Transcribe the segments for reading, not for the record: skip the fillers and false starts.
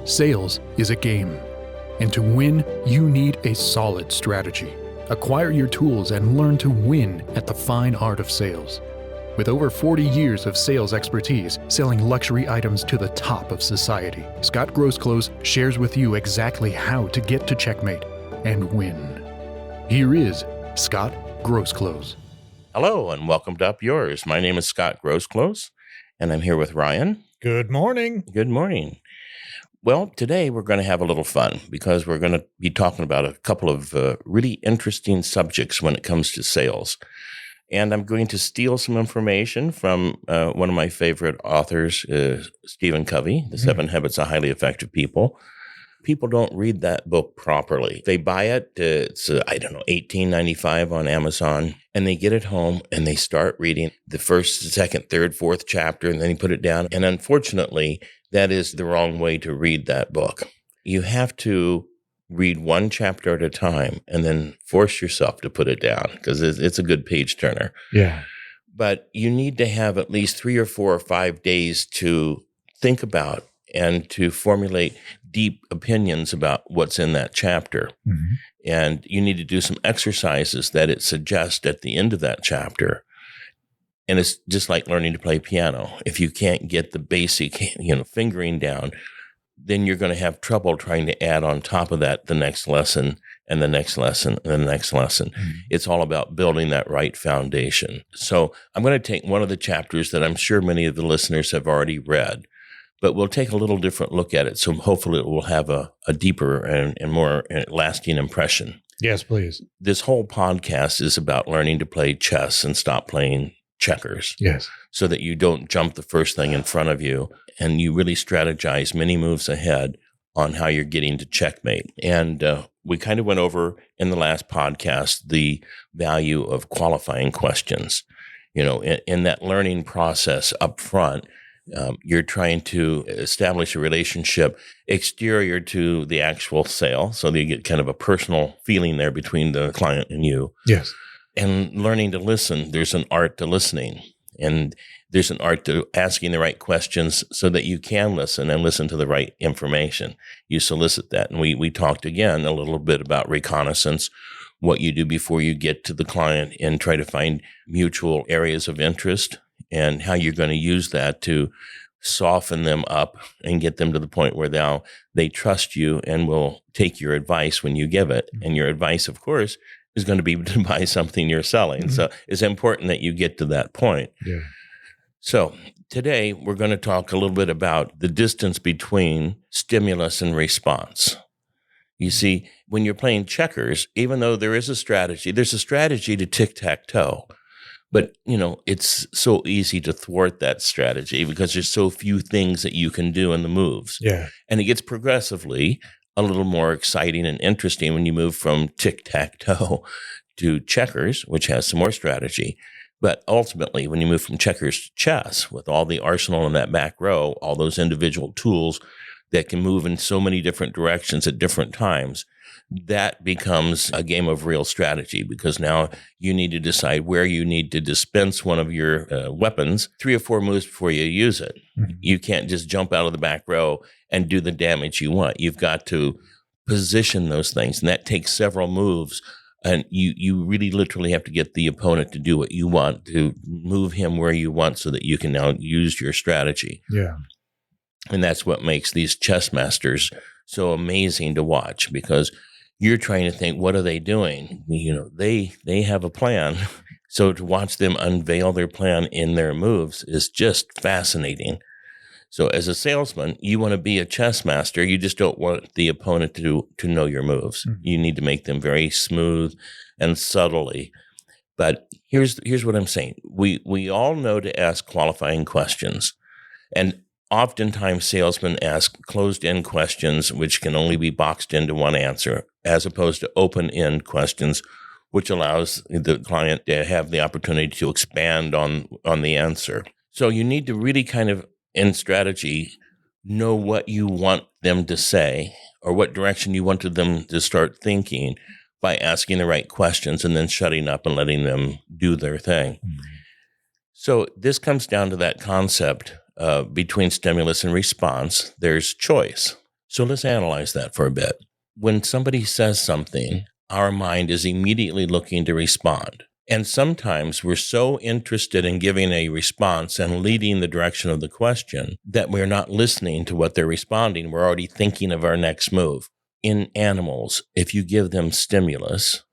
Sales is a game, and to win, you need a solid strategy. Acquire your tools and learn to win at the fine art of sales. With over 40 years of sales expertise selling luxury items to the top of society, Scott Grosclose shares with you exactly how to get to checkmate and win. Here is Scott Grosclose. Hello and welcome to Up Yours. My name is Scott Grosclose and I'm here with Ryan. Good morning. Good morning. Well, today we're going to have a little fun because we're going to be talking about a couple of really interesting subjects when it comes to sales. And I'm going to steal some information from one of my favorite authors, Stephen Covey, The 7 Habits of Highly Effective People. People don't read that book properly. They buy it, it's $18.95 on Amazon, and they get it home and they start reading the first, second, third, fourth chapter, and then you put it down. And unfortunately, that is the wrong way to read that book. You have to read one chapter at a time and then force yourself to put it down because it's a good page turner. Yeah. But you need to have at least 3 or 4 or 5 days to think about and to formulate deep opinions about what's in that chapter. Mm-hmm. And you need to do some exercises that it suggests at the end of that chapter. And it's just like learning to play piano. If you can't get the basic, fingering down, then you're going to have trouble trying to add on top of that the next lesson and the next lesson and the next lesson. Mm-hmm. It's all about building that right foundation. So I'm going to take one of the chapters that I'm sure many of the listeners have already read, but we'll take a little different look at it. So hopefully it will have a deeper and more lasting impression. Yes, please. This whole podcast is about learning to play chess and stop playing checkers. Yes. So that you don't jump the first thing in front of you and you really strategize many moves ahead on how you're getting to checkmate. And we kind of went over in the last podcast the value of qualifying questions. In that learning process up front, you're trying to establish a relationship exterior to the actual sale. So that you get kind of a personal feeling there between the client and you. Yes. And learning to listen, there's an art to listening. And there's an art to asking the right questions so that you can listen and listen to the right information. You solicit that. And we talked again a little bit about reconnaissance, what you do before you get to the client and try to find mutual areas of interest and how you're going to use that to soften them up and get them to the point where now they trust you and will take your advice when you give it. And your advice, of course, is going to be to buy something you're selling. Mm-hmm. So it's important that you get to that point. Yeah. So today we're going to talk a little bit about the distance between stimulus and response. You see, when you're playing checkers, even though there is a strategy, there's a strategy to tic-tac-toe. But, it's so easy to thwart that strategy because there's so few things that you can do in the moves. Yeah. And it gets progressively a little more exciting and interesting when you move from tic-tac-toe to checkers, which has some more strategy. But ultimately, when you move from checkers to chess, with all the arsenal in that back row, all those individual tools that can move in so many different directions at different times, that becomes a game of real strategy because now you need to decide where you need to dispense one of your weapons 3 or 4 moves before you use it. Mm-hmm. You can't just jump out of the back row and do the damage you want. You've got to position those things, and that takes several moves. And you really literally have to get the opponent to do what you want, to move him where you want so that you can now use your strategy. Yeah. And that's what makes these chess masters so amazing to watch because you're trying to think, what are they doing? They have a plan. So to watch them unveil their plan in their moves is just fascinating. So as a salesman, you want to be a chess master. You just don't want the opponent to know your moves. Mm-hmm. You need to make them very smooth and subtly. But here's what I'm saying. We all know to ask qualifying questions. And oftentimes salesmen ask closed-end questions, which can only be boxed into one answer, as opposed to open-end questions, which allows the client to have the opportunity to expand on the answer. So you need to really kind of, in strategy, know what you want them to say or what direction you wanted them to start thinking by asking the right questions and then shutting up and letting them do their thing. Mm-hmm. So this comes down to that concept between stimulus and response. There's choice. So let's analyze that for a bit. When somebody says something, our mind is immediately looking to respond. And sometimes we're so interested in giving a response and leading the direction of the question that we're not listening to what they're responding. We're already thinking of our next move. In animals, if you give them stimulus,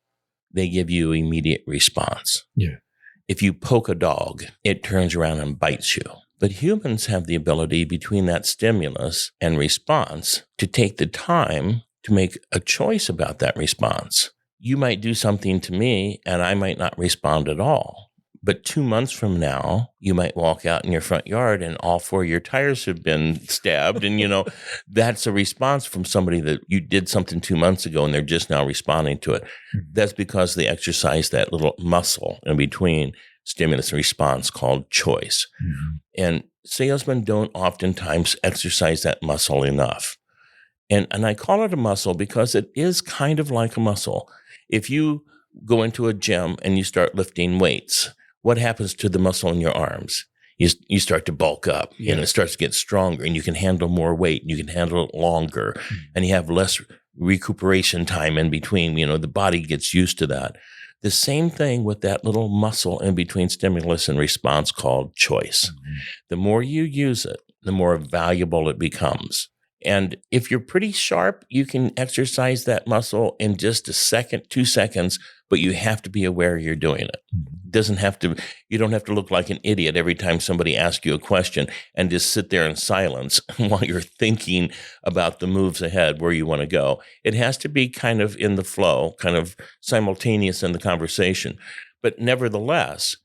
they give you immediate response. Yeah. If you poke a dog, it turns around and bites you. But humans have the ability between that stimulus and response to take the time to make a choice about that response. You might do something to me and I might not respond at all. But 2 months from now, you might walk out in your front yard and all 4 of your tires have been stabbed. And, that's a response from somebody that you did something 2 months ago and they're just now responding to it. That's because they exercise that little muscle in between stimulus and response called choice. Mm-hmm. And salesmen don't oftentimes exercise that muscle enough. And I call it a muscle because it is kind of like a muscle. If you go into a gym and you start lifting weights, what happens to the muscle in your arms? You start to bulk up and it starts to get stronger and you can handle more weight and you can handle it longer and you have less recuperation time in between. The body gets used to that. The same thing with that little muscle in between stimulus and response called choice. Mm-hmm. The more you use it, the more valuable it becomes. And if you're pretty sharp, you can exercise that muscle in just a second, 2 seconds, but you have to be aware you're doing it. You don't have to look like an idiot every time somebody asks you a question and just sit there in silence while you're thinking about the moves ahead, where you want to go. It has to be kind of in the flow, kind of simultaneous in the conversation. But nevertheless,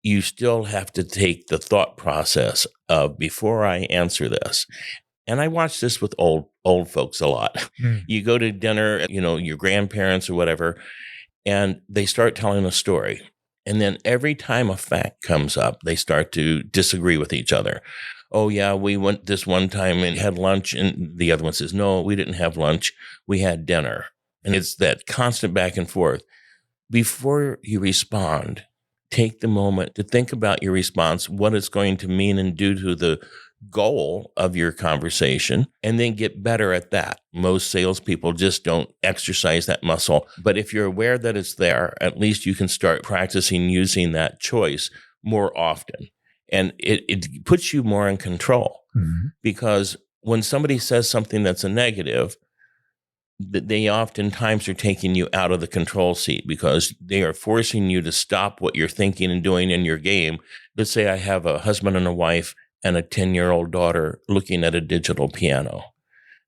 you still have to take the thought process of, before I answer this. And I watch this with old folks a lot. You go to dinner, your grandparents or whatever, and they start telling a story. And then every time a fact comes up, they start to disagree with each other. Oh, yeah, we went this one time and had lunch. And the other one says, no, we didn't have lunch. We had dinner. And it's that constant back and forth. Before you respond, take the moment to think about your response, what it's going to mean and do to the goal of your conversation, and then get better at that. Most salespeople just don't exercise that muscle. But if you're aware that it's there, at least you can start practicing using that choice more often. And it puts you more in control. Mm-hmm. Because when somebody says something that's a negative, they oftentimes are taking you out of the control seat because they are forcing you to stop what you're thinking and doing in your game. Let's say I have a husband and a wife and a 10-year-old daughter looking at a digital piano.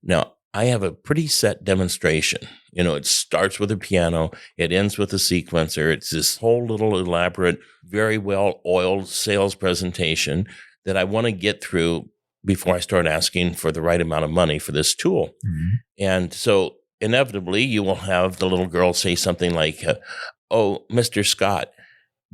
Now, I have a pretty set demonstration. It starts with a piano, it ends with a sequencer. It's this whole little elaborate, very well-oiled sales presentation that I want to get through before I start asking for the right amount of money for this tool. Mm-hmm. And so inevitably, you will have the little girl say something like, oh, Mr. Scott,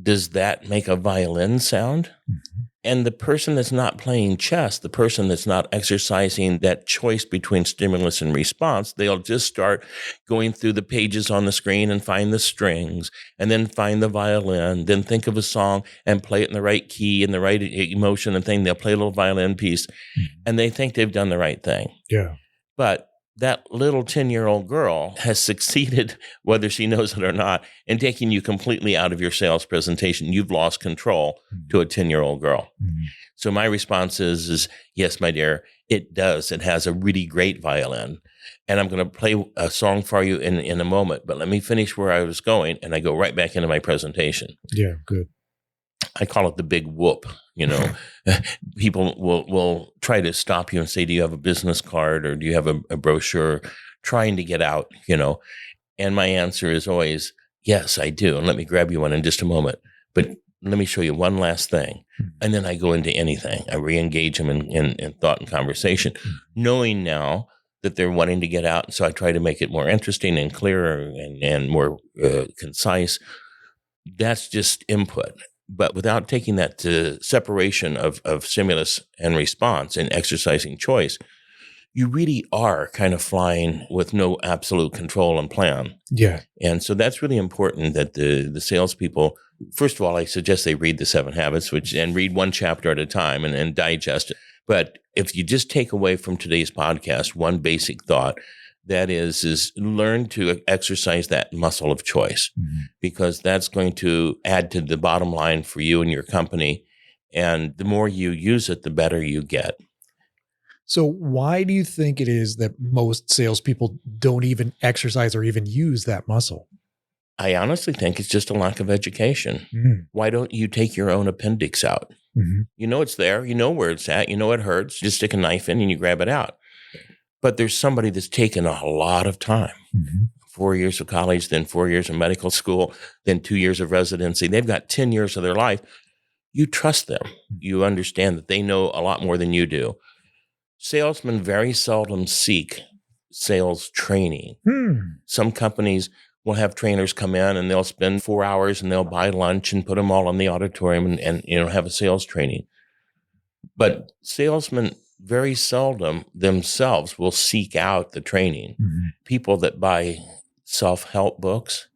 does that make a violin sound? Mm-hmm. And the person that's not playing chess, the person that's not exercising that choice between stimulus and response, they'll just start going through the pages on the screen and find the strings and then find the violin, then think of a song and play it in the right key and the right emotion and thing. They'll play a little violin piece and they think they've done the right thing. Yeah. But that little 10-year-old girl has succeeded, whether she knows it or not, in taking you completely out of your sales presentation. You've lost control to a 10-year-old girl. Mm-hmm. So my response is, yes, my dear, it does. It has a really great violin. And I'm going to play a song for you in a moment. But let me finish where I was going. And I go right back into my presentation. Yeah, good. I call it the big whoop. People will try to stop you and say, do you have a business card or do you have a brochure, trying to get out, And my answer is always, yes, I do. And let me grab you one in just a moment. But let me show you one last thing. And then I go into anything. I re-engage them in thought and conversation, knowing now that they're wanting to get out. And so I try to make it more interesting and clearer and more concise. That's just input. But without taking that to separation of stimulus and response and exercising choice, you really are kind of flying with no absolute control and plan. Yeah. And so that's really important that the salespeople, first of all, I suggest they read the 7 Habits, and read one chapter at a time and digest it. But if you just take away from today's podcast one basic thought, that is learn to exercise that muscle of choice, because that's going to add to the bottom line for you and your company. And the more you use it, the better you get. So why do you think it is that most salespeople don't even exercise or even use that muscle? I honestly think it's just a lack of education. Why don't you take your own appendix out? You know it's there. You know where it's at. You know it hurts. Just stick a knife in and you grab it out. But there's somebody that's taken a lot of time. 4 years of college, then 4 years of medical school, then 2 years of residency. They've got 10 years of their life. You trust them. You understand that they know a lot more than you do. Salesmen very seldom seek sales training. Some companies will have trainers come in and they'll spend 4 hours and they'll buy lunch and put them all in the auditorium and have a sales training. But salesmen very seldom themselves will seek out the training. People that buy self-help books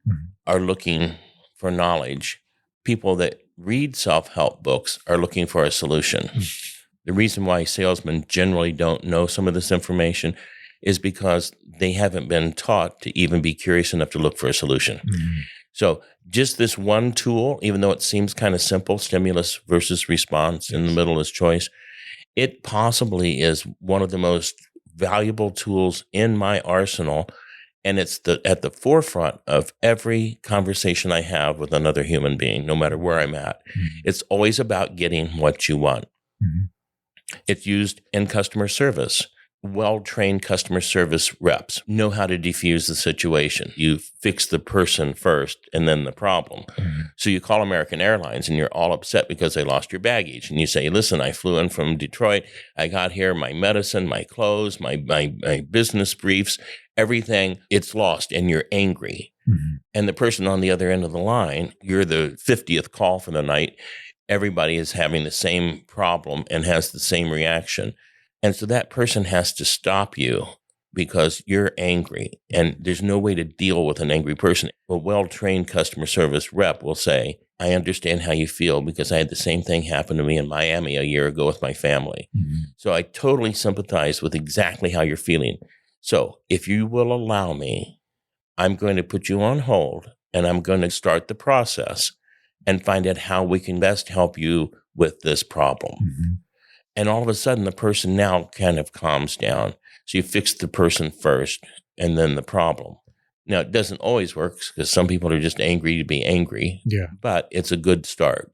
are looking for knowledge. People that read self-help books are looking for a solution. The reason why salesmen generally don't know some of this information is because they haven't been taught to even be curious enough to look for a solution. So just this one tool, even though it seems kind of simple, stimulus versus response, in the middle is choice, it possibly is one of the most valuable tools in my arsenal. And it's at the forefront of every conversation I have with another human being, no matter where I'm at. It's always about getting what you want. It's used in customer service. Well-trained customer service reps know how to diffuse the situation. You fix the person first and then the problem. So you call American Airlines and you're all upset because they lost your baggage. And you say, listen, I flew in from Detroit. I got here, my medicine, my clothes, my business briefs, everything, it's lost. And you're angry. And the person on the other end of the line, you're the 50th call for the night. Everybody is having the same problem and has the same reaction. And so that person has to stop you because you're angry, and there's no way to deal with an angry person. A well-trained customer service rep will say, I understand how you feel because I had the same thing happen to me in Miami a year ago with my family. So I totally sympathize with exactly how you're feeling. So if you will allow me, I'm going to put you on hold and I'm going to start the process and find out how we can best help you with this problem. And all of a sudden, the person now kind of calms down. So you fix the person first and then the problem. Now, it doesn't always work because some people are just angry to be angry. But it's a good start.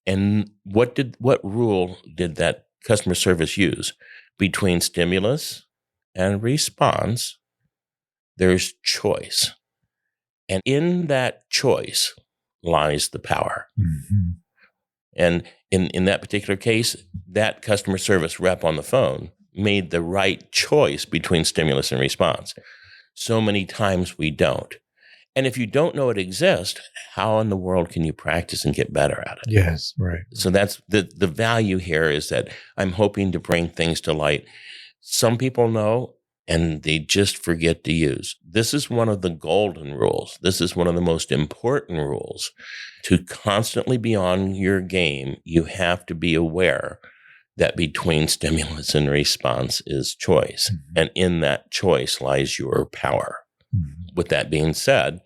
And what rule did that customer service use? Between stimulus and response, there's choice. And in that choice lies the power. And in that particular case, that customer service rep on the phone made the right choice between stimulus and response. So many times we don't. And if you don't know it exists, how in the world can you practice and get better at it? Yes, right. So that's the value here, is that I'm hoping to bring things to light. Some people know and they just forget to use. This is one of the golden rules. This is one of the most important rules. To constantly be on your game, you have to be aware that between stimulus and response is choice. And in that choice lies your power. With that being said,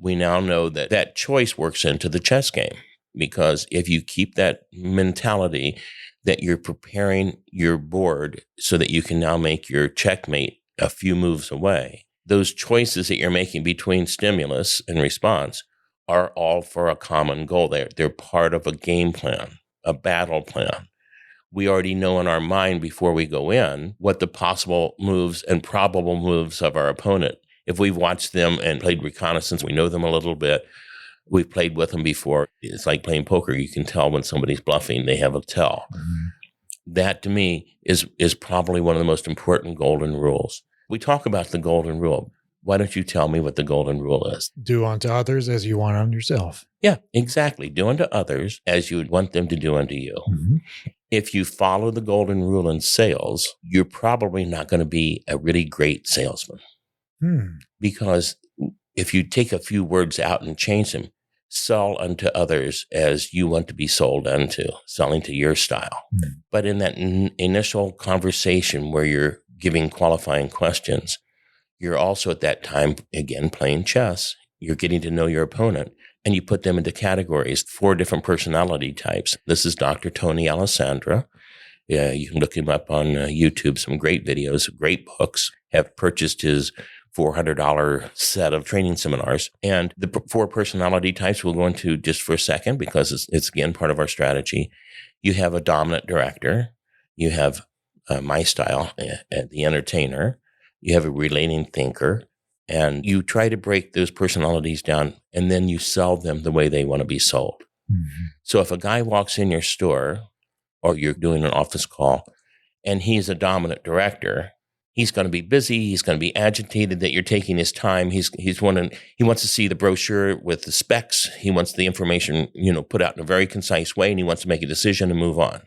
we now know that that choice works into the chess game, because if you keep that mentality that you're preparing your board so that you can now make your checkmate a few moves away, those choices that you're making between stimulus and response are all for a common goal. They're part of a game plan, a battle plan. We already know in our mind before we go in what the possible moves and probable moves of our opponent. If we've watched them and played reconnaissance, we know them a little bit. We've played with them before. It's like playing poker. You can tell when somebody's bluffing. They have a tell. That, to me, is probably one of the most important golden rules. We talk about the golden rule. Why don't you tell me what the golden rule is? Do unto others as you want unto yourself. Yeah, exactly. Do unto others as you would want them to do unto you. If you follow the golden rule in sales, you're probably not going to be a really great salesman. Because if you take a few words out and change them, sell unto others as you want to be sold unto, selling to your style. But in that initial conversation where you're giving qualifying questions, you're also at that time, again, playing chess. You're getting to know your opponent, and you put them into categories, 4 different personality types. This is Dr. Tony Alessandra. You can look him up on YouTube, some great videos, great books. Have purchased his $400 set of training seminars. And the 4 personality types we'll go into just for a second because it's again, part of our strategy. You have a dominant director. You have my style, the entertainer. You have a relating thinker. And you try to break those personalities down, and then you sell them the way they want to be sold. So if a guy walks in your store or you're doing an office call and he's a dominant director, he's going to be busy. He's going to be agitated that you're taking his time. He wants to see the brochure with the specs. He wants the information, put out in a very concise way, and he wants to make a decision and move on.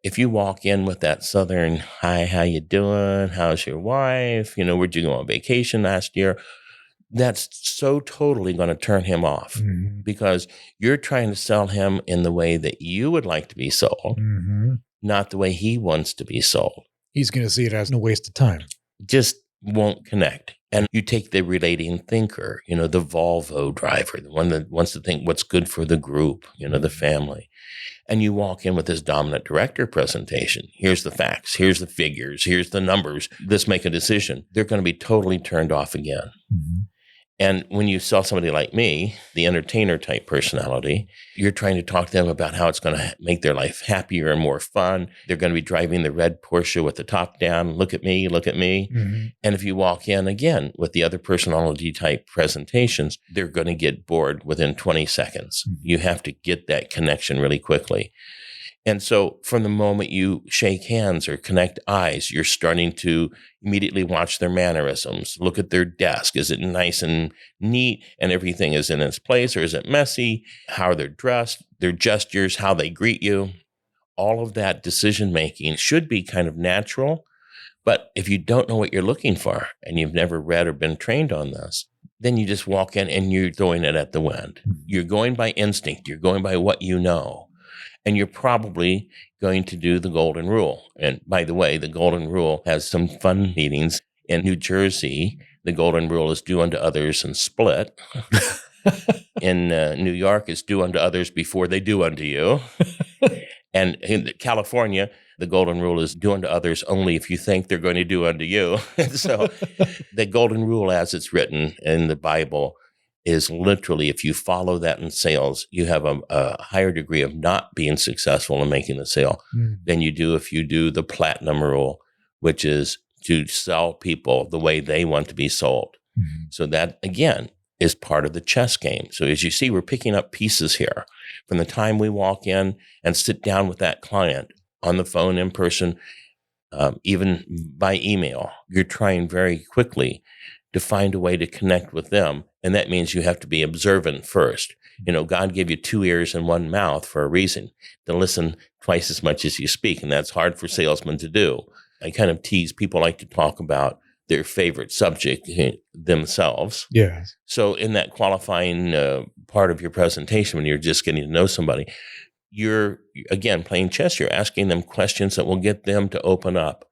If you walk in with that Southern, hi, how you doing? How's your wife? Where'd you go on vacation last year? That's so totally going to turn him off because you're trying to sell him in the way that you would like to be sold, not the way he wants to be sold. He's going to see it as a waste of time. Just won't connect. And you take the relating thinker, the Volvo driver, the one that wants to think what's good for the group, the family. And you walk in with this dominant director presentation. Here's the facts. Here's the figures. Here's the numbers. Let's make a decision. They're going to be totally turned off again. And when you sell somebody like me, the entertainer type personality, you're trying to talk to them about how it's going to make their life happier and more fun. They're going to be driving the red Porsche with the top down. Look at me, look at me. And if you walk in again with the other personality type presentations, they're going to get bored within 20 seconds. You have to get that connection really quickly. And so from the moment you shake hands or connect eyes, you're starting to immediately watch their mannerisms, look at their desk. Is it nice and neat and everything is in its place, or is it messy? How they're dressed, their gestures, how they greet you. All of that decision-making should be kind of natural. But if you don't know what you're looking for and you've never read or been trained on this, then you just walk in and you're throwing it at the wind. You're going by instinct. You're going by what you know. And you're probably going to do the golden rule. And by the way, the golden rule has some fun meetings. In New Jersey, the golden rule is do unto others and split. In New York, it's do unto others before they do unto you. And in California, the golden rule is do unto others only if you think they're going to do unto you. So the golden rule as it's written in the Bible is literally, if you follow that in sales, you have a higher degree of not being successful in making the sale than you do if you do the platinum rule, which is to sell people the way they want to be sold. So that, again, is part of the chess game. So as you see, we're picking up pieces here. From the time we walk in and sit down with that client on the phone, in person, even by email, you're trying very quickly to find a way to connect with them. And that means you have to be observant first. God gave you 2 ears and 1 mouth for a reason, to listen twice as much as you speak. And that's hard for salesmen to do. I kind of tease, people like to talk about their favorite subject themselves. Yes. So in that qualifying part of your presentation, when you're just getting to know somebody, you're, again, playing chess. You're asking them questions that will get them to open up.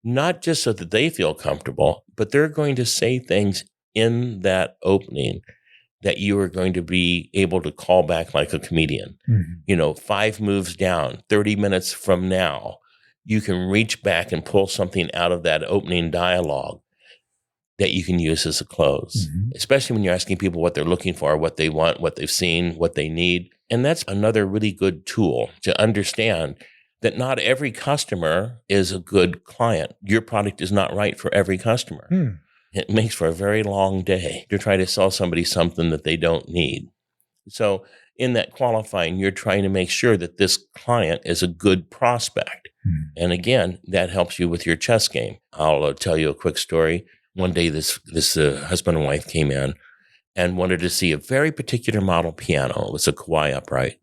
Not just so that they feel comfortable, but they're going to say things in that opening that you are going to be able to call back like a comedian. 5 moves down, 30 minutes from now, you can reach back and pull something out of that opening dialogue that you can use as a close, especially when you're asking people what they're looking for, what they want, what they've seen, what they need. And that's another really good tool to understand that not every customer is a good client. Your product is not right for every customer. It makes for a very long day to try to sell somebody something that they don't need. So in that qualifying, you're trying to make sure that this client is a good prospect. And again, that helps you with your chess game. I'll tell you a quick story. One day, this husband and wife came in and wanted to see a very particular model piano. It was a Kawai upright.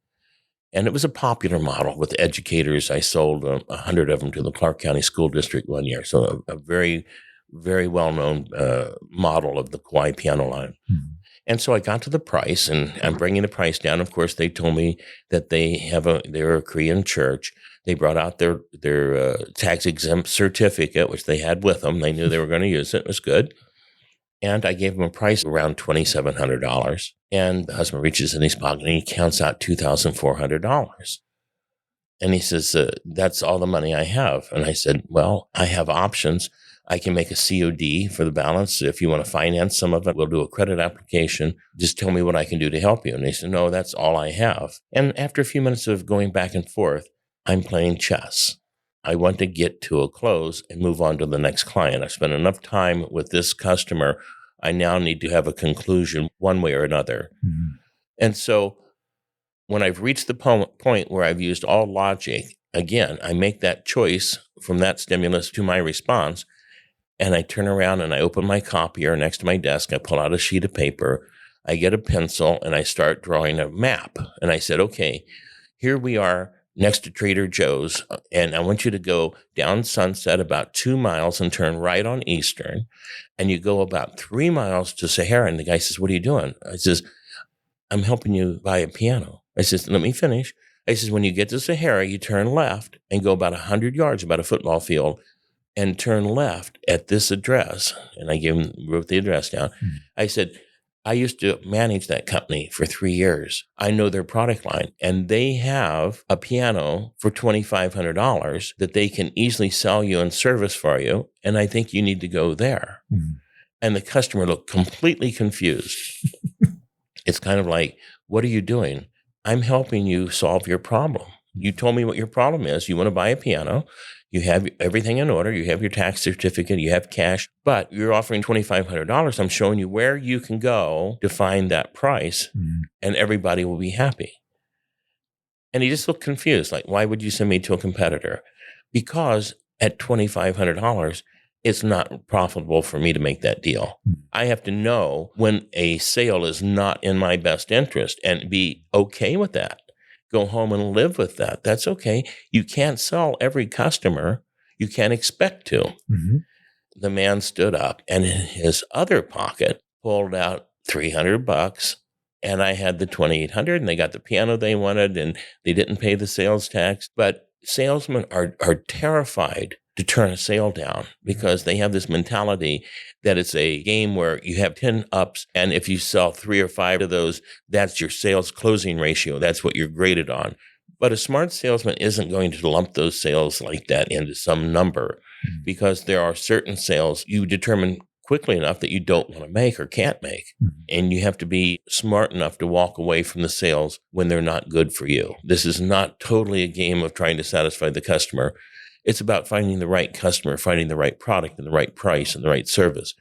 And it was a popular model with educators. I sold 100 of them to the Clark County School District one year. So a very, very well-known model of the Kawai piano line. Mm-hmm. And so I got to the price, and I'm bringing the price down. Of course, they told me that they're a Korean church. They brought out their tax-exempt certificate, which they had with them. They knew they were going to use it. It was good. And I gave him a price around $2,700. And the husband reaches in his pocket and he counts out $2,400. And he says, that's all the money I have. And I said, well, I have options. I can make a COD for the balance. If you want to finance some of it, we'll do a credit application. Just tell me what I can do to help you. And he said, no, that's all I have. And after a few minutes of going back and forth, I'm playing chess. I want to get to a close and move on to the next client. I spent enough time with this customer. I now need to have a conclusion one way or another. Mm-hmm. And so when I've reached the point where I've used all logic, again, I make that choice from that stimulus to my response. And I turn around and I open my copier next to my desk. I pull out a sheet of paper. I get a pencil and I start drawing a map. And I said, okay, here we are next to Trader Joe's. And I want you to go down Sunset about 2 miles and turn right on Eastern. And you go about 3 miles to Sahara. And the guy says, what are you doing? I says, I'm helping you buy a piano. I says, let me finish. I says, when you get to Sahara, you turn left and go about 100 yards, about a football field, and turn left at this address. And I wrote the address down. Mm-hmm. I said, I used to manage that company for 3 years. I know their product line, and they have a piano for $2,500 that they can easily sell you and service for you. And I think you need to go there. Mm-hmm. And the customer looked completely confused. It's kind of like, what are you doing? I'm helping you solve your problem. You told me what your problem is. You want to buy a piano. You have everything in order. You have your tax certificate. You have cash, but you're offering $2,500. I'm showing you where you can go to find that price, and everybody will be happy. And he just looked confused. Like, why would you send me to a competitor? Because at $2,500, it's not profitable for me to make that deal. I have to know when a sale is not in my best interest and be okay with that. Go home and live with that. That's okay. You can't sell every customer. You can't expect to. Mm-hmm. The man stood up and in his other pocket pulled out $300, and I had the $2,800, and they got the piano they wanted, and they didn't pay the sales tax. But salesmen are terrified to turn a sale down because they have this mentality that it's a game where you have 10 ups, and if you sell 3 or 5 of those, that's your sales closing ratio. That's what you're graded on. But a smart salesman isn't going to lump those sales like that into some number, because there are certain sales you determine quickly enough that you don't want to make or can't make. And you have to be smart enough to walk away from the sales when they're not good for you. This is not totally a game of trying to satisfy the customer. It's about finding the right customer, finding the right product and the right price and the right service,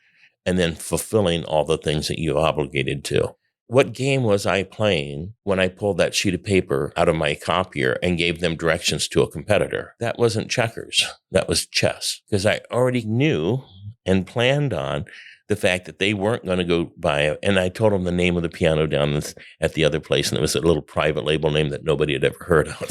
and then fulfilling all the things that you're obligated to. What game was I playing when I pulled that sheet of paper out of my copier and gave them directions to a competitor? That wasn't checkers. That was chess, because I already knew and planned on the fact that they weren't going to go buy it. And I told them the name of the piano down at the other place, and it was a little private label name that nobody had ever heard of.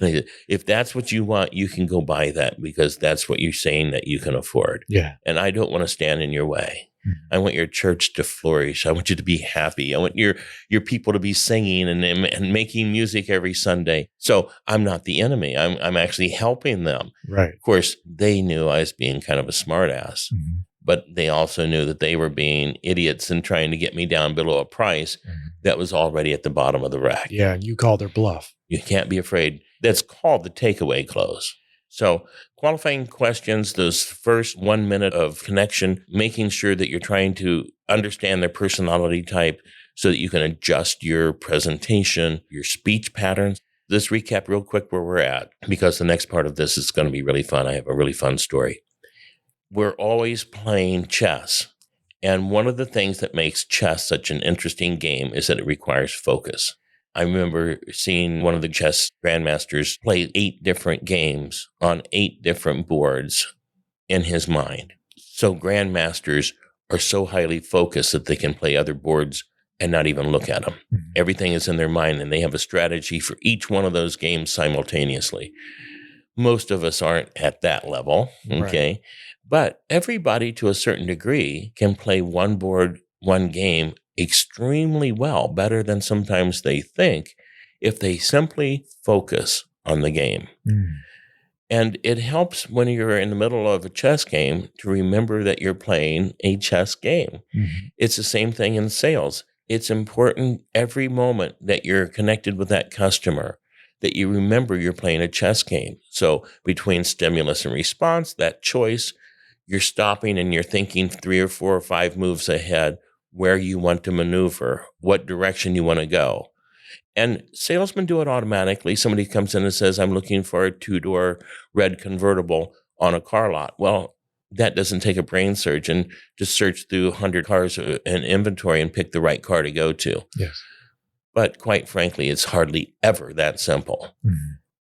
They said, if that's what you want, you can go buy that, because that's what you're saying that you can afford. Yeah. And I don't want to stand in your way. I want your church to flourish. I want you to be happy. I want your people to be singing and making music every Sunday. So I'm not the enemy. I'm actually helping them. Right. Of course, they knew I was being kind of a smart ass. Mm-hmm. But they also knew that they were being idiots and trying to get me down below a price that was already at the bottom of the rack. Yeah, and you called their bluff. You can't be afraid. That's called the takeaway close. So qualifying questions, those first 1 minute of connection, making sure that you're trying to understand their personality type so that you can adjust your presentation, your speech patterns. Let's recap real quick where we're at, because the next part of this is going to be really fun. I have a really fun story. We're always playing chess. And one of the things that makes chess such an interesting game is that it requires focus. I remember seeing one of the chess grandmasters play 8 different games on 8 different boards in his mind. So grandmasters are so highly focused that they can play other boards and not even look at them. Everything is in their mind, and they have a strategy for each one of those games simultaneously. Most of us aren't at that level, okay? Right. But everybody to a certain degree can play one board, one game extremely well, better than sometimes they think, if they simply focus on the game. And it helps when you're in the middle of a chess game to remember that you're playing a chess game. It's the same thing in sales. It's important every moment that you're connected with that customer that you remember you're playing a chess game. So between stimulus and response, that choice, you're stopping and you're thinking 3 or 4 or 5 moves ahead where you want to maneuver, what direction you want to go. And salesmen do it automatically. Somebody comes in and says, I'm looking for a 2-door red convertible on a car lot. Well, that doesn't take a brain surgeon to search through 100 cars in inventory and pick the right car to go to. Yes. But quite frankly, it's hardly ever that simple.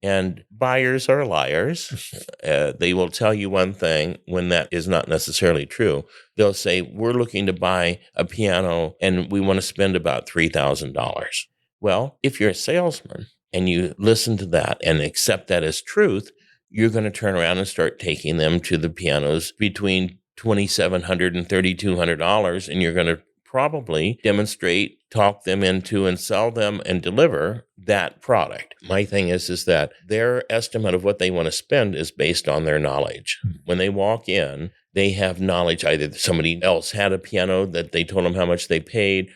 And buyers are liars. They will tell you one thing when that is not necessarily true. They'll say, we're looking to buy a piano and we want to spend about $3,000. Well, if you're a salesman and you listen to that and accept that as truth, you're going to turn around and start taking them to the pianos between $2,700 and $3,200, and you're going to probably demonstrate, talk them into, and sell them and deliver that product. My thing is that their estimate of what they want to spend is based on their knowledge. When they walk in, they have knowledge. Either somebody else had a piano that they told them how much they paid.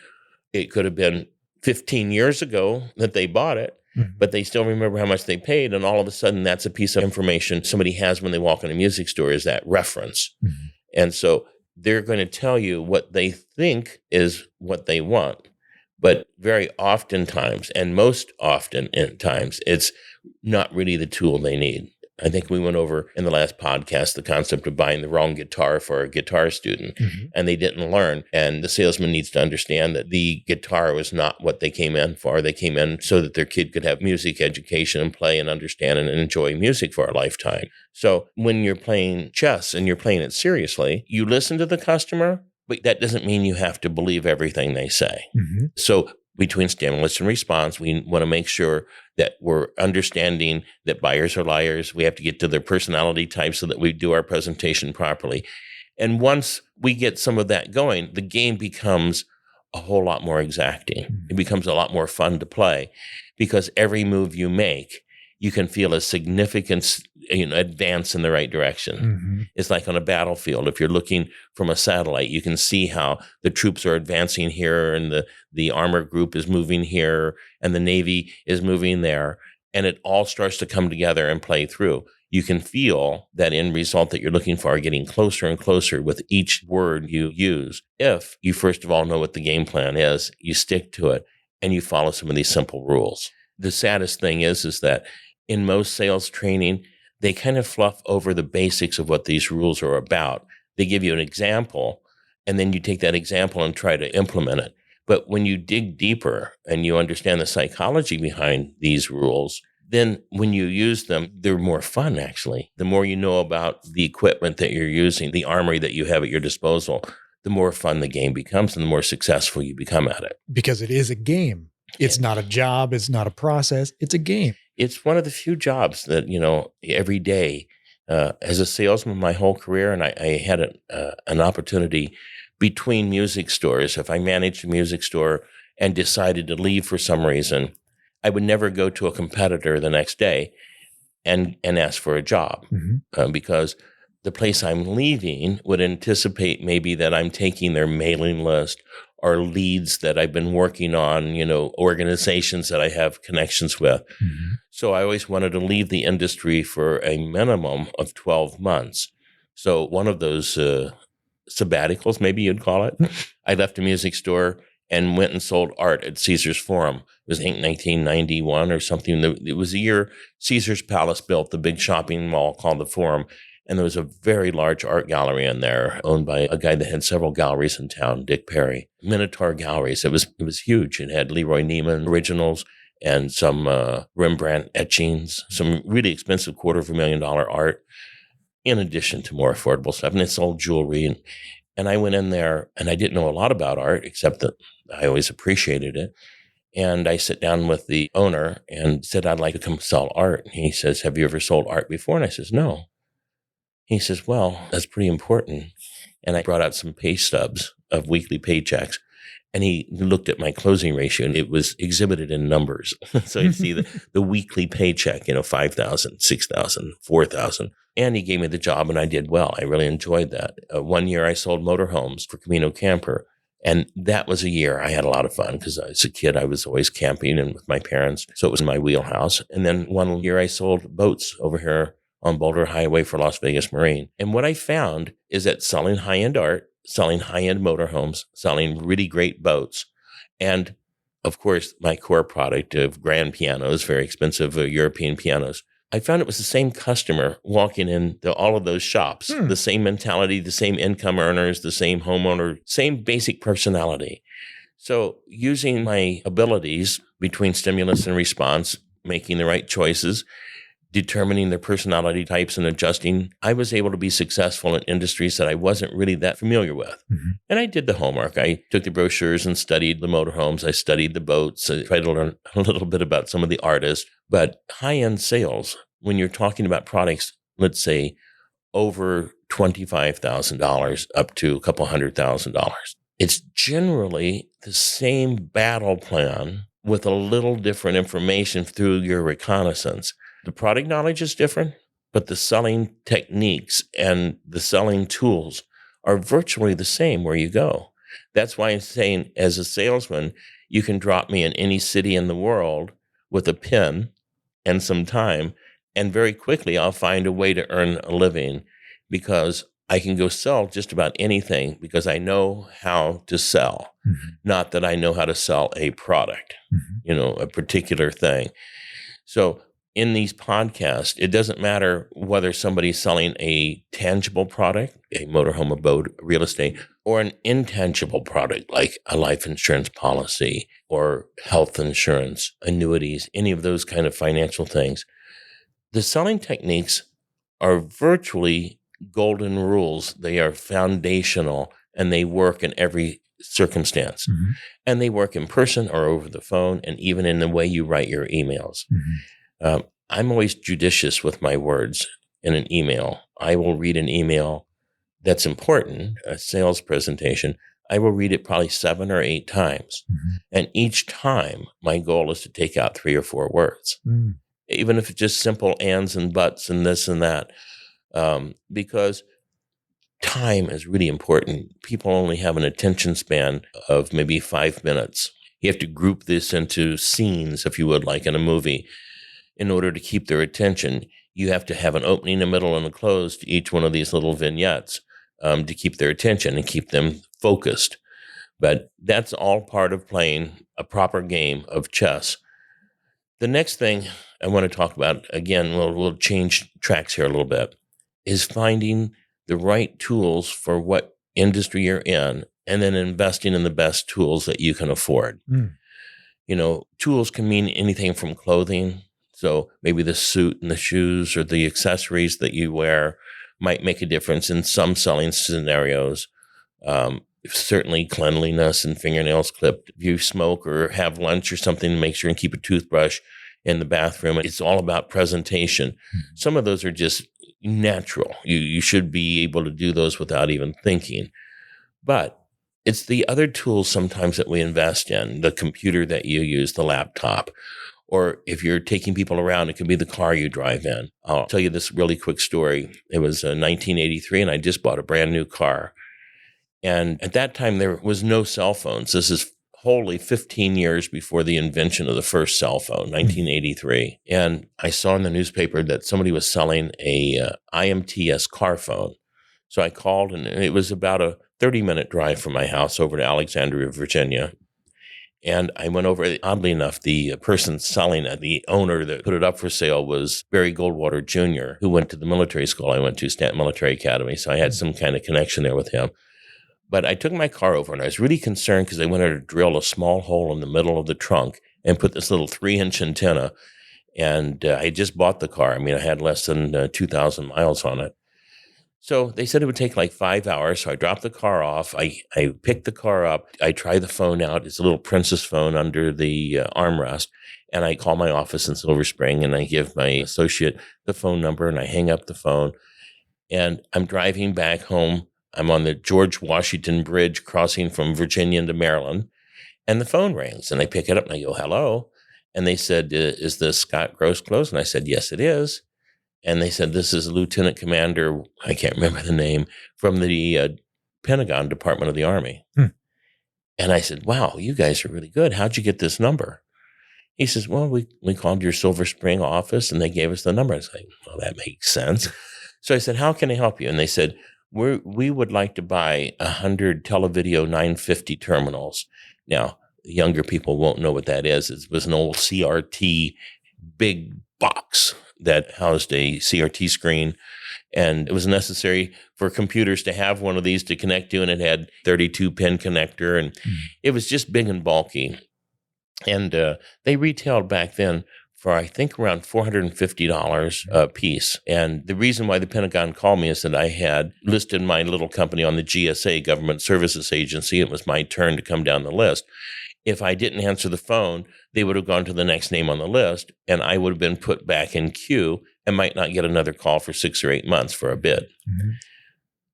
It could have been 15 years ago that they bought it, but they still remember how much they paid. And all of a sudden, that's a piece of information somebody has when they walk in a music store, is that reference. And so they're going to tell you what they think is what they want. But very oftentimes, and most often in times, it's not really the tool they need. I think we went over in the last podcast the concept of buying the wrong guitar for a guitar student, and they didn't learn. And the salesman needs to understand that the guitar was not what they came in for. They came in so that their kid could have music education and play and understand and enjoy music for a lifetime. So when you're playing chess and you're playing it seriously, you listen to the customer, but that doesn't mean you have to believe everything they say. So between stimulus and response, we want to make sure that we're understanding that buyers are liars. We have to get to their personality type so that we do our presentation properly. And once we get some of that going, the game becomes a whole lot more exacting. It becomes a lot more fun to play because every move you make, you can feel a significant advance in the right direction. It's like on a battlefield. If you're looking from a satellite, you can see how the troops are advancing here and the armor group is moving here and the Navy is moving there. And it all starts to come together and play through. You can feel that end result that you're looking for getting closer and closer with each word you use. If you first of all know what the game plan is, you stick to it, and you follow some of these simple rules. The saddest thing is that in most sales training, they kind of fluff over the basics of what these rules are about. They give you an example, and then you take that example and try to implement it. But when you dig deeper and you understand the psychology behind these rules, then when you use them, they're more fun, actually. The more you know about the equipment that you're using, the armory that you have at your disposal, the more fun the game becomes and the more successful you become at it. Because it is a game. It's not a job. It's not a process. It's a game. It's one of the few jobs that, every day, as a salesman my whole career, and I had an opportunity between music stores. If I managed a music store and decided to leave for some reason, I would never go to a competitor the next day and ask for a job because the place I'm leaving would anticipate maybe that I'm taking their mailing list or leads that I've been working on, organizations that I have connections with. So I always wanted to leave the industry for a minimum of 12 months. So one of those sabbaticals, maybe you'd call it, I left a music store and went and sold art at Caesars Forum. It was, I think, 1991 or something. It was the year Caesars Palace built the big shopping mall called the Forum. And there was a very large art gallery in there owned by a guy that had several galleries in town, Dick Perry. Minotaur Galleries. It was huge. It had Leroy Neiman originals and some Rembrandt etchings, some really expensive $250,000 art, in addition to more affordable stuff. And it sold jewelry. And I went in there and I didn't know a lot about art except that I always appreciated it. And I sit down with the owner and said, I'd like to come sell art. And he says, have you ever sold art before? And I says, no. He says, well, that's pretty important. And I brought out some pay stubs of weekly paychecks. And he looked at my closing ratio, and it was exhibited in numbers. So you see the weekly paycheck, $5,000, $6,000, $4,000. And he gave me the job, and I did well. I really enjoyed that. 1 year I sold motorhomes for Camino Camper. And that was a year I had a lot of fun because as a kid, I was always camping and with my parents. So it was my wheelhouse. And then 1 year I sold boats over here on Boulder Highway for Las Vegas Marine. And what I found is that selling high-end art, selling high-end motorhomes, selling really great boats, and of course, my core product of grand pianos, very expensive European pianos, I found it was the same customer walking into all of those shops, the same mentality, the same income earners, the same homeowner, same basic personality. So using my abilities between stimulus and response, making the right choices, determining their personality types and adjusting, I was able to be successful in industries that I wasn't really that familiar with. Mm-hmm. And I did the homework. I took the brochures and studied the motorhomes. I studied the boats. I tried to learn a little bit about some of the artists. But high-end sales, when you're talking about products, let's say over $25,000 up to a couple $100,000, it's generally the same battle plan with a little different information through your reconnaissance. The product knowledge is different, but the selling techniques and the selling tools are virtually the same where you go. That's why I'm saying, as a salesman, you can drop me in any city in the world with a pen and some time, and very quickly I'll find a way to earn a living because I can go sell just about anything because I know how to sell, not that I know how to sell a product, a particular thing. So in these podcasts, it doesn't matter whether somebody's selling a tangible product, a motorhome, a boat, real estate, or an intangible product like a life insurance policy or health insurance, annuities, any of those kind of financial things. The selling techniques are virtually golden rules. They are foundational and they work in every circumstance. And they work in person or over the phone and even in the way you write your emails. I'm always judicious with my words in an email. I will read an email that's important, a sales presentation. I will read it probably 7 or 8 times. And each time, my goal is to take out 3 or 4 words, even if it's just simple ands and buts and this and that, because time is really important. People only have an attention span of maybe 5 minutes. You have to group this into scenes, if you would, like in a movie. In order to keep their attention, you have to have an opening, a middle, and a close to each one of these little vignettes to keep their attention and keep them focused. But that's all part of playing a proper game of chess. The next thing I want to talk about, again, we'll change tracks here a little bit, is finding the right tools for what industry you're in and then investing in the best tools that you can afford. Tools can mean anything from clothing. So maybe the suit and the shoes or the accessories that you wear might make a difference in some selling scenarios. Certainly cleanliness and fingernails clipped. If you smoke or have lunch or something, make sure and keep a toothbrush in the bathroom. It's all about presentation. Some of those are just natural. You should be able to do those without even thinking. But it's the other tools sometimes that we invest in, the computer that you use, the laptop. Or if you're taking people around, it could be the car you drive in. I'll tell you this really quick story. It was 1983, and I just bought a brand new car. And at that time, there was no cell phones. This is wholly 15 years before the invention of the first cell phone, 1983. And I saw in the newspaper that somebody was selling a IMTS car phone. So I called, and it was about a 30-minute drive from my house over to Alexandria, Virginia. And I went over, oddly enough, the person selling it, the owner that put it up for sale was Barry Goldwater Jr., who went to the military school I went to, Stanton Military Academy. So I had some kind of connection there with him. But I took my car over and I was really concerned because they wanted to drill a small hole in the middle of the trunk and put this little 3-inch antenna. And I just bought the car. I mean, I had less than 2,000 miles on it. So they said it would take like 5 hours. So I dropped the car off. I picked the car up. I try the phone out. It's a little Princess phone under the armrest. And I call my office in Silver Spring and I give my associate the phone number and I hang up the phone. And I'm driving back home. I'm on the George Washington Bridge crossing from Virginia into Maryland. And the phone rings and I pick it up and I go, hello. And they said, is this Scott Gross close? And I said, yes, it is. And they said, this is a Lieutenant Commander, I can't remember the name, from the Pentagon Department of the Army. And I said, wow, you guys are really good. How'd you get this number? He says, well, we called your Silver Spring office and they gave us the number. I was like, well, that makes sense. So I said, how can I help you? And they said, we would like to buy 100 Televideo 950 terminals. Now, younger people won't know what that is. It was an old CRT big box that housed a CRT screen. And it was necessary for computers to have one of these to connect to, and it had 32-pin connector, and it was just big and bulky. And they retailed back then for, I think, around $450 a piece. And the reason why the Pentagon called me is that I had listed my little company on the GSA, Government Services Agency. It was my turn to come down the list. If I didn't answer the phone, they would have gone to the next name on the list, and I would have been put back in queue and might not get another call for 6 or 8 months for a bid.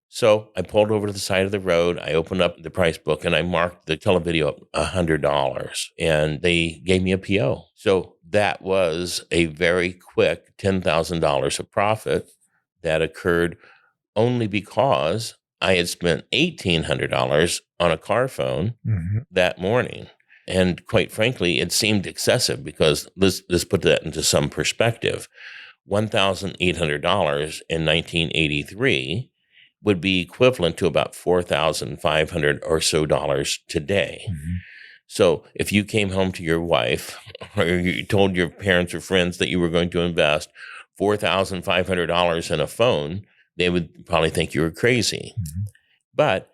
So I pulled over to the side of the road. I opened up the price book, and I marked the Televideo up $100, and they gave me a PO. So that was a very quick $10,000 of profit that occurred only because I had spent $1,800 on a car phone that morning. And quite frankly, it seemed excessive because let's put that into some perspective. $1,800 in 1983 would be equivalent to about $4,500 or so today. So if you came home to your wife or you told your parents or friends that you were going to invest $4,500 in a phone, they would probably think you were crazy. But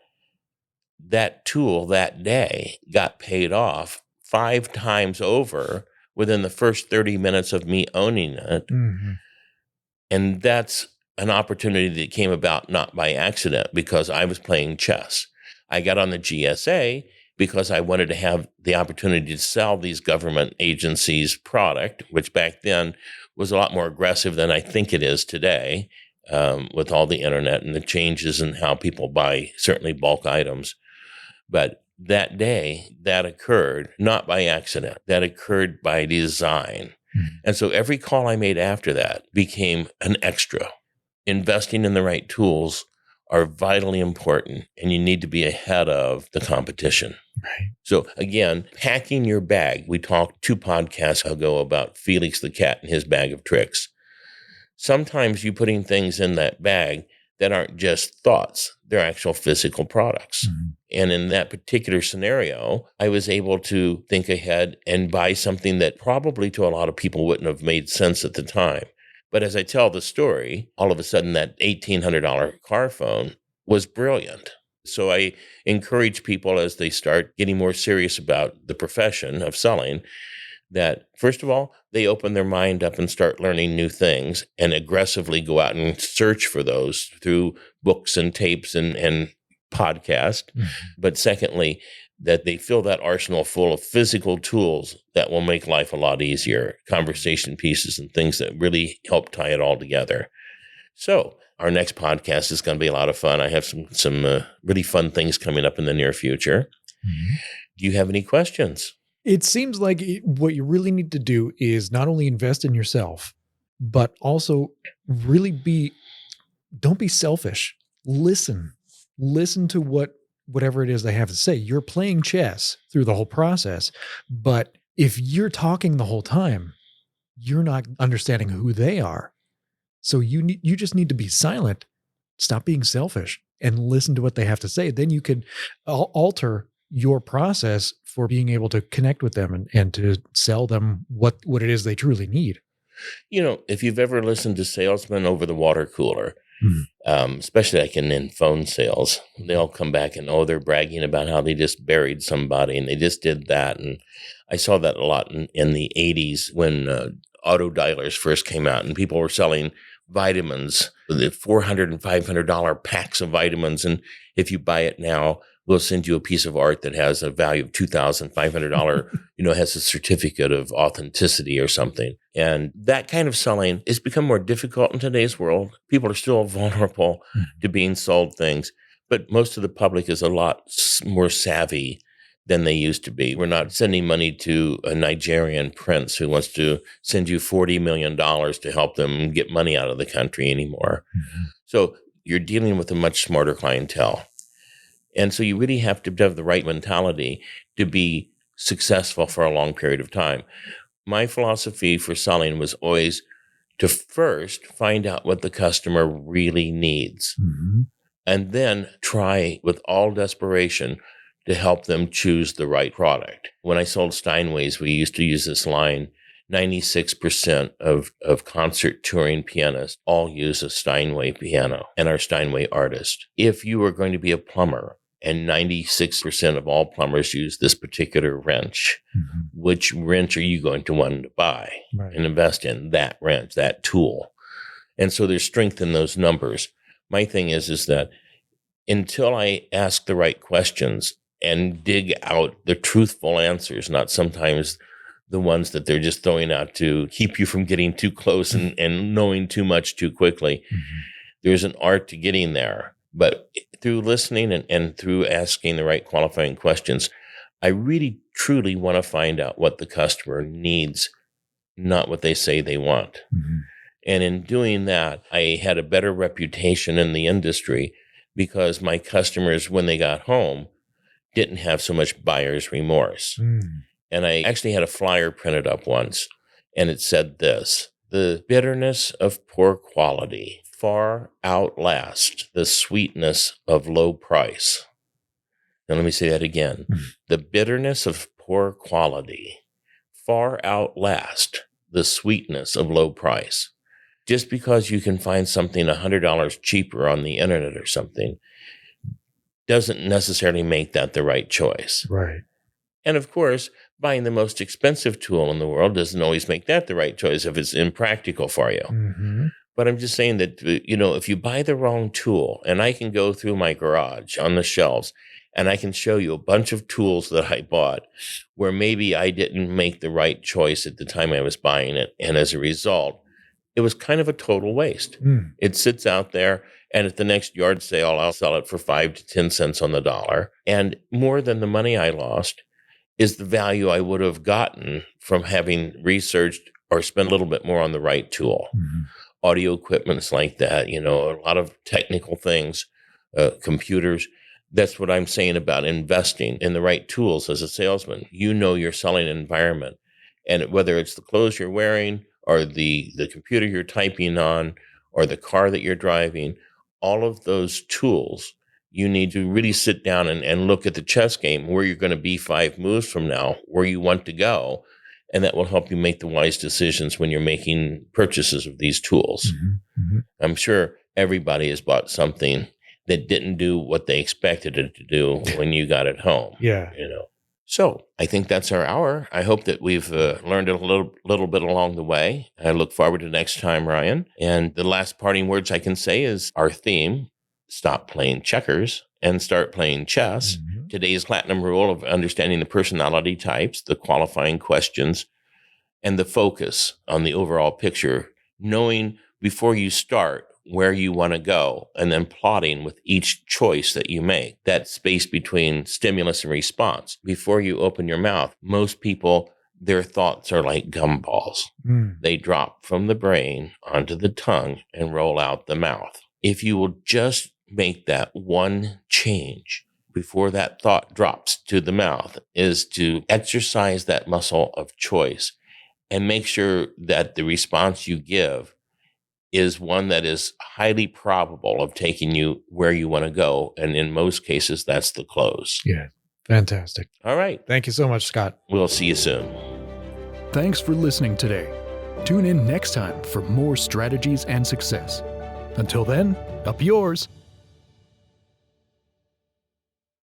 that tool that day got paid off 5 times over within the first 30 minutes of me owning it. And that's an opportunity that came about not by accident because I was playing chess. I got on the GSA because I wanted to have the opportunity to sell these government agencies product, which back then was a lot more aggressive than I think it is today. With all the internet and the changes in how people buy certainly bulk items. But that day, that occurred not by accident. That occurred by design. And so every call I made after that became an extra. Investing in the right tools are vitally important, and you need to be ahead of the competition. So again, packing your bag. We talked 2 podcasts ago about Felix the cat and his bag of tricks. Sometimes you're putting things in that bag that aren't just thoughts, they're actual physical products. And in that particular scenario, I was able to think ahead and buy something that probably to a lot of people wouldn't have made sense at the time. But as I tell the story, all of a sudden that $1,800 car phone was brilliant. So I encourage people as they start getting more serious about the profession of selling that, first of all, they open their mind up and start learning new things and aggressively go out and search for those through books and tapes and podcasts. But secondly, that they fill that arsenal full of physical tools that will make life a lot easier, conversation pieces and things that really help tie it all together. So our next podcast is going to be a lot of fun. I have some really fun things coming up in the near future. Do you have any questions? It seems like what you really need to do is not only invest in yourself, but also really don't be selfish. Listen to whatever it is they have to say. You're playing chess through the whole process, but if you're talking the whole time, you're not understanding who they are. So you just need to be silent, stop being selfish, and listen to what they have to say. Then you can alter your process for being able to connect with them and to sell them what it is they truly need. You know, if you've ever listened to salesmen over the water cooler, especially like in phone sales, they'll come back and, they're bragging about how they just buried somebody and they just did that. And I saw that a lot in the 80s when auto dialers first came out and people were selling vitamins the $400 and $500 packs of vitamins. And if you buy it now, we'll send you a piece of art that has a value of $2,500, has a certificate of authenticity or something. And that kind of selling has become more difficult in today's world. People are still vulnerable to being sold things, but most of the public is a lot more savvy than they used to be. We're not sending money to a Nigerian prince who wants to send you $40 million to help them get money out of the country anymore. Mm-hmm. So you're dealing with a much smarter clientele. And so you really have to have the right mentality to be successful for a long period of time. My philosophy for selling was always to first find out what the customer really needs, and then try with all desperation to help them choose the right product. When I sold Steinways, we used to use this line, 96% of concert touring pianists all use a Steinway piano and are Steinway artists. If you are going to be a plumber, and 96% of all plumbers use this particular wrench, which wrench are you going to want to buy and invest in? That wrench, that tool. And so there's strength in those numbers. My thing is that until I ask the right questions and dig out the truthful answers, not sometimes the ones that they're just throwing out to keep you from getting too close and knowing too much too quickly. There's an art to getting there. But through listening and through asking the right qualifying questions, I really, truly want to find out what the customer needs, not what they say they want. And in doing that, I had a better reputation in the industry because my customers, when they got home, didn't have so much buyer's remorse. And I actually had a flyer printed up once, and it said this: the bitterness of poor quality far outlast the sweetness of low price. Now let me say that again. The bitterness of poor quality far outlast the sweetness of low price. Just because you can find something $100 cheaper on the internet or something doesn't necessarily make that the right choice. Right. And of course, buying the most expensive tool in the world doesn't always make that the right choice if it's impractical for you. But I'm just saying that, if you buy the wrong tool, and I can go through my garage on the shelves and I can show you a bunch of tools that I bought where maybe I didn't make the right choice at the time I was buying it. And as a result, it was kind of a total waste. It sits out there, and at the next yard sale, I'll sell it for 5 to 10 cents on the dollar. And more than the money I lost is the value I would have gotten from having researched or spent a little bit more on the right tool. Audio equipment's like that, a lot of technical things, computers. That's what I'm saying about investing in the right tools as a salesman. You're selling an environment, and whether it's the clothes you're wearing or the computer you're typing on or the car that you're driving, all of those tools, you need to really sit down and look at the chess game, where you're going to be 5 moves from now, where you want to go. And that will help you make the wise decisions when you're making purchases of these tools. I'm sure everybody has bought something that didn't do what they expected it to do when you got it home. So I think that's our hour. I hope that we've learned a little bit along the way. I look forward to next time, Ryan. And the last parting words I can say is our theme: stop playing checkers and start playing chess. Today's platinum rule of understanding the personality types, the qualifying questions, and the focus on the overall picture, knowing before you start where you want to go, and then plotting with each choice that you make, that space between stimulus and response. Before you open your mouth, most people, their thoughts are like gumballs. They drop from the brain onto the tongue and roll out the mouth. If you will just make that one change before that thought drops to the mouth, is to exercise that muscle of choice and make sure that the response you give is one that is highly probable of taking you where you want to go. And in most cases, that's the close. Yeah. Fantastic. All right. Thank you so much, Scott. We'll see you soon. Thanks for listening today. Tune in next time for more strategies and success. Until then, up yours.